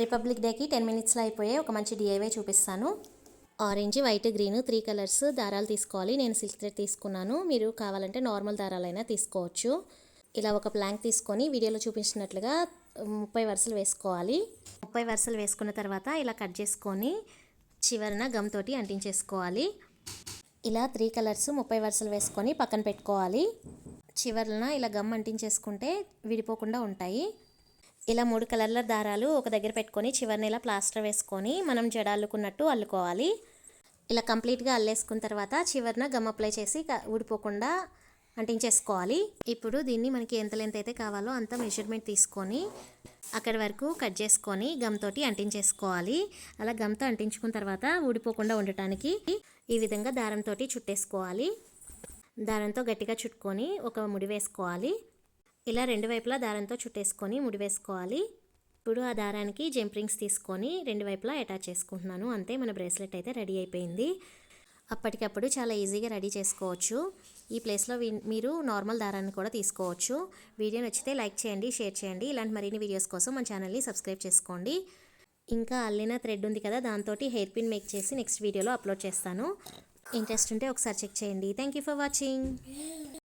Republic డేకి 10 మినిట్స్లో అయిపోయే ఒక మంచి డిఐవై చూపిస్తాను. ఆరెంజ్, వైట్, గ్రీన్ 3 కలర్స్ దారాలు తీసుకోవాలి. నేను సిల్క్ థ్రెడ్ తీసుకున్నాను. మీరు కావాలంటే నార్మల్ దారాలైనా తీసుకోవచ్చు. ఇలా ఒక ప్లాంక్ తీసుకొని వీడియోలో చూపించినట్లుగా 30 వరుసలు వేసుకోవాలి. 30 వరుసలు వేసుకున్న తర్వాత ఇలా కట్ చేసుకొని చివరన గమ్ తోటి అంటించేసుకోవాలి. ఇలా 3 కలర్స్ 30 వరుసలు వేసుకొని పక్కన పెట్టుకోవాలి. చివరన ఇలా గమ్ అంటించేసుకుంటే విడిపోకుండా ఉంటాయి. ఇలా 3 కలర్ల దారాలు ఒక దగ్గర పెట్టుకొని చివరిని ఇలా ప్లాస్టర్ వేసుకొని మనం జడ అల్లుకున్నట్టు అల్లుకోవాలి. ఇలా కంప్లీట్గా అల్లేసుకున్న తర్వాత చివరిన గమ్ అప్లై చేసి ఊడిపోకుండా అంటించేసుకోవాలి. ఇప్పుడు దీన్ని మనకి ఎంత లెంత్ అయితే కావాలో అంత మెజర్మెంట్ తీసుకొని అక్కడి వరకు కట్ చేసుకొని గమ్ తోటి అంటించేసుకోవాలి. అలా గమ్తో అంటించుకున్న తర్వాత ఊడిపోకుండా ఉండటానికి ఈ విధంగా దారంతో చుట్టేసుకోవాలి. దారంతో గట్టిగా చుట్టుకొని ఒక ముడి వేసుకోవాలి. ఇలా రెండు వైపులా దారంతో చుట్టేసుకొని ముడి వేసుకోవాలి. ఇప్పుడు ఆ దారానికి జంప్ రింగ్స్ తీసుకొని రెండు వైపులా అటాచ్ చేసుకుంటున్నాను. అంతే, మన బ్రేస్లెట్ అయితే రెడీ అయిపోయింది. అప్పటికప్పుడు చాలా ఈజీగా రెడీ చేసుకోవచ్చు. ఈ ప్లేస్లో మీరు నార్మల్ దారాన్ని కూడా తీసుకోవచ్చు. వీడియో నచ్చితే లైక్ చేయండి, షేర్ చేయండి. ఇలాంటి మరిన్ని వీడియోస్ కోసం మన ఛానల్ని సబ్స్క్రైబ్ చేసుకోండి. ఇంకా అల్లిన థ్రెడ్ ఉంది కదా, దాంతో హెయిర్ పిన్ మేక్ చేసి నెక్స్ట్ వీడియోలో అప్లోడ్ చేస్తాను. ఇంట్రెస్ట్ ఉంటే ఒకసారి చెక్ చేయండి. Thank you for watching.